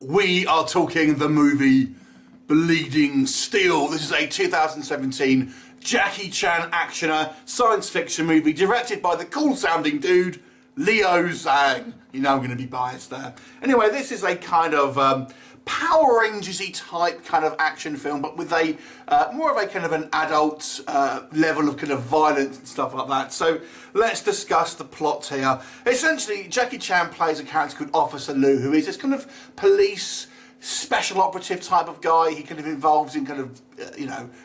We are talking the movie Bleeding Steel. This is a 2017 Jackie Chan actioner science fiction movie directed by the cool sounding dude Liu Zhang. You know I'm going to be biased there. Anyway, this is a kind of Power Rangers-y type kind of action film, but with a more of a kind of an adult level of kind of violence and stuff like that. So let's discuss the plot here. Essentially, Jackie Chan plays a character called Officer Liu, who is this kind of police special operative type of guy. He kind of involves in kind of,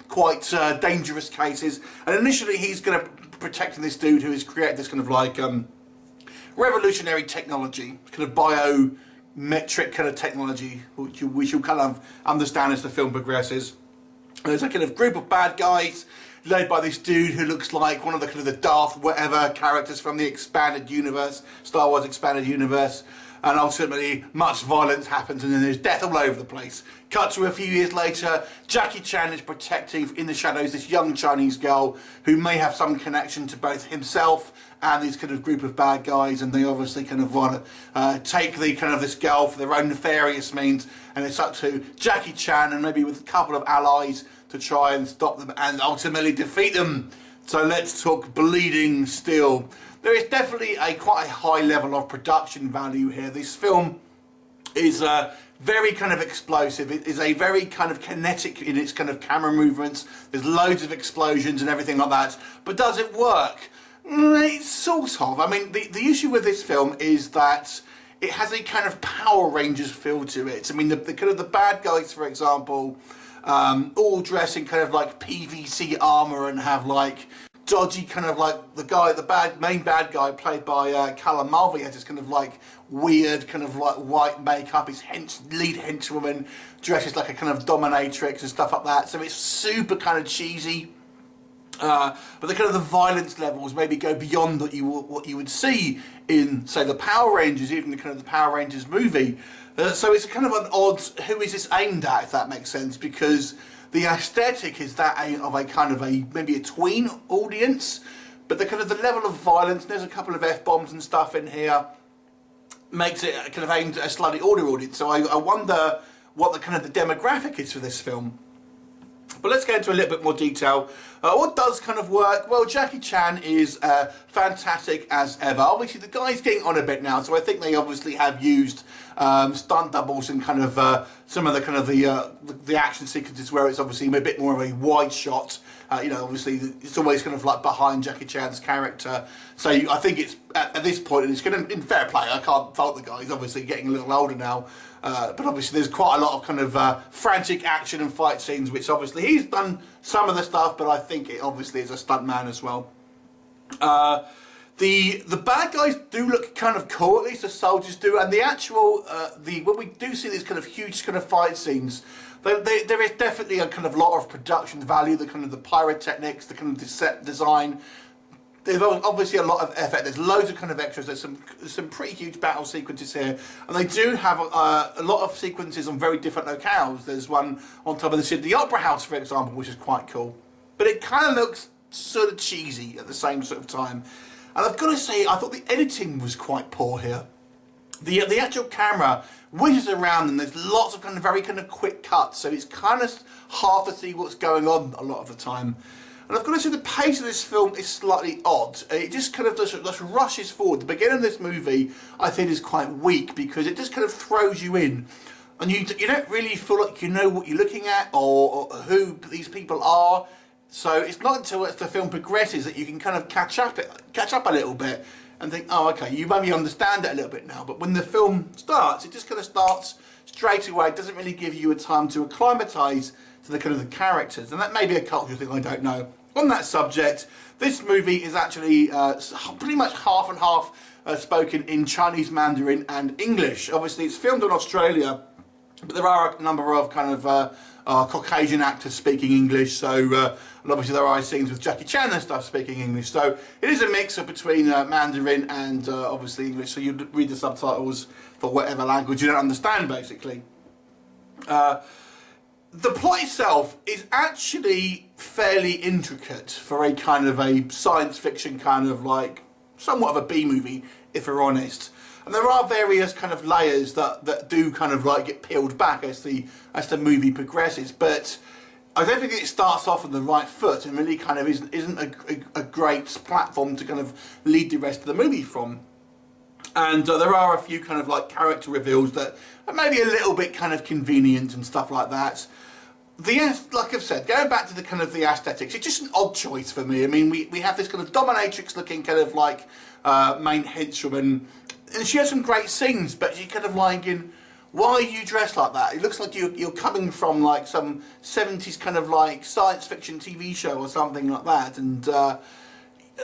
quite dangerous cases. And initially he's going to protect this dude who has created this kind of like revolutionary technology, kind of biometric kind of technology, which we shall kind of understand as the film progresses. And there's a kind of group of bad guys led by this dude who looks like one of the kind of the Darth whatever characters from the expanded universe, Star Wars expanded universe. And ultimately, much violence happens, and then there's death all over the place. Cut to a few years later, Jackie Chan is protecting in the shadows this young Chinese girl who may have some connection to both himself and this kind of group of bad guys, and they obviously kind of want to take the kind of this girl for their own nefarious means, and it's up to Jackie Chan and maybe with a couple of allies to try and stop them and ultimately defeat them. So let's talk Bleeding Steel. There is definitely quite a high level of production value here. This film is very kind of explosive. It is a very kind of kinetic in its kind of camera movements. There's loads of explosions and everything like that. But does it work? It's sort of. I mean, the issue with this film is that it has a kind of Power Rangers feel to it. I mean, the kind of the bad guys, for example, all dress in kind of like PVC armor and have like dodgy kind of like the main bad guy played by Callum Mulvey has this kind of like weird kind of like white makeup. His lead henchwoman dresses like a kind of dominatrix and stuff like that. So it's super kind of cheesy. But the kind of the violence levels maybe go beyond what you would see in, say, the Power Rangers, even the kind of the Power Rangers movie. So it's kind of an odd, who is this aimed at, if that makes sense, because the aesthetic is that of a kind of maybe a tween audience, but the kind of the level of violence, there's a couple of F-bombs and stuff in here, makes it kind of aimed at a slightly older audience. So I wonder what the kind of the demographic is for this film. But let's get into a little bit more detail. What does kind of work? Well, Jackie Chan is fantastic as ever. Obviously, the guy's getting on a bit now, so I think they obviously have used stunt doubles and kind of some of the kind of the action sequences where it's obviously a bit more of a wide shot. Obviously, it's always kind of like behind Jackie Chan's character. So I think it's at this point, it's going to, in fair play, I can't fault the guy. He's obviously getting a little older now. But obviously there's quite a lot of kind of frantic action and fight scenes, which obviously he's done some of the stuff, but I think it obviously is a stunt man as well. The bad guys do look kind of cool, at least the soldiers do, and the actual, when we do see these kind of huge kind of fight scenes, there is definitely a kind of lot of production value, the kind of the pyrotechnics, the kind of the set design. There's obviously a lot of effort. There's loads of kind of extras. There's some pretty huge battle sequences here, and they do have a lot of sequences on very different locales. There's one on top of the Sydney Opera House, for example, which is quite cool. But it kind of looks sort of cheesy at the same sort of time. And I've got to say, I thought the editing was quite poor here. The actual camera whizzes around, and there's lots of kind of very kind of quick cuts, so it's kind of hard to see what's going on a lot of the time. And I've got to say the pace of this film is slightly odd. It just kind of just rushes forward. The beginning of this movie, I think, is quite weak because it just kind of throws you in. And you don't really feel like you know what you're looking at or who these people are. So it's not until the film progresses that you can kind of catch up a little bit and think, oh, okay, you maybe understand it a little bit now. But when the film starts, it just kind of starts straight away. It doesn't really give you a time to acclimatise to the kind of the characters, and that may be a cultural thing, I don't know. On that subject, this movie is actually pretty much half and half spoken in Chinese Mandarin and English. Obviously, it's filmed in Australia, but there are a number of kind of Caucasian actors speaking English, so and obviously there are scenes with Jackie Chan and stuff speaking English, so it is a mix up between Mandarin and obviously English, so you read the subtitles for whatever language you don't understand, basically. The plot itself is actually fairly intricate for a kind of a science fiction kind of like somewhat of a B movie, if we're honest. And there are various kind of layers that do kind of like get peeled back as the movie progresses, but I don't think it starts off on the right foot and really kind of isn't a great platform to kind of lead the rest of the movie from. And there are a few kind of like character reveals that are maybe a little bit kind of convenient and stuff like that. Like I've said, going back to the kind of the aesthetics, it's just an odd choice for me. I mean, we have this kind of dominatrix looking kind of like main henchwoman, and she has some great scenes, but you're kind of like in, why are you dressed like that? It looks like you're coming from like some 70s kind of like science fiction TV show or something like that, and I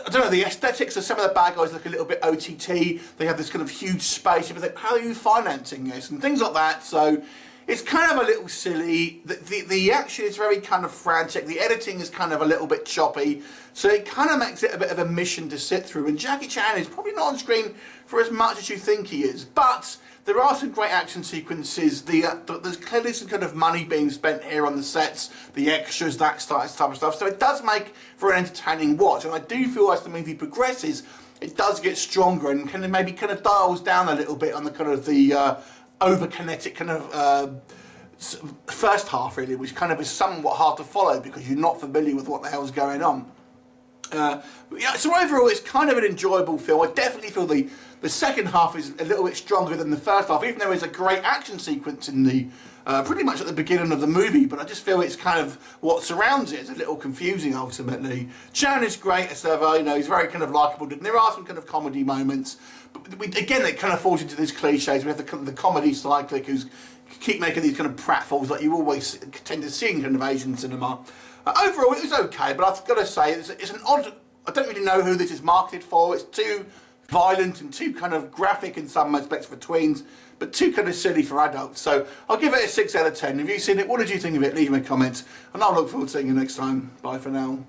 don't know, the aesthetics of some of the bad guys look a little bit OTT. They have this kind of huge space. You think, how are you financing this? And things like that. So it's kind of a little silly. The action is very kind of frantic. The editing is kind of a little bit choppy. So it kind of makes it a bit of a mission to sit through. And Jackie Chan is probably not on screen for as much as you think he is. But there are some great action sequences. There's clearly some kind of money being spent here on the sets, the extras, that type of stuff. So it does make for an entertaining watch. And I do feel as the movie progresses, it does get stronger and kind of maybe kind of dials down a little bit on the kind of the over-kinetic kind of first half, really, which kind of is somewhat hard to follow because you're not familiar with what the hell's going on. Yeah, so overall, it's kind of an enjoyable film. I definitely feel the second half is a little bit stronger than the first half, even though there's a great action sequence in the pretty much at the beginning of the movie. But I just feel it's kind of what surrounds it is a little confusing ultimately. Chan is great as ever. You know, he's very kind of likable. And there are some kind of comedy moments, but again, it kind of falls into these cliches. We have the comedy cyclic who's keep making these kind of pratfalls like you always tend to see in kind of Asian cinema. Overall, it was okay, but I've got to say, it's an odd. I don't really know who this is marketed for. It's too violent and too kind of graphic in some aspects for tweens, but too kind of silly for adults. So I'll give it a 6 out of 10. Have you seen it? What did you think of it? Leave me a comment, and I'll look forward to seeing you next time. Bye for now.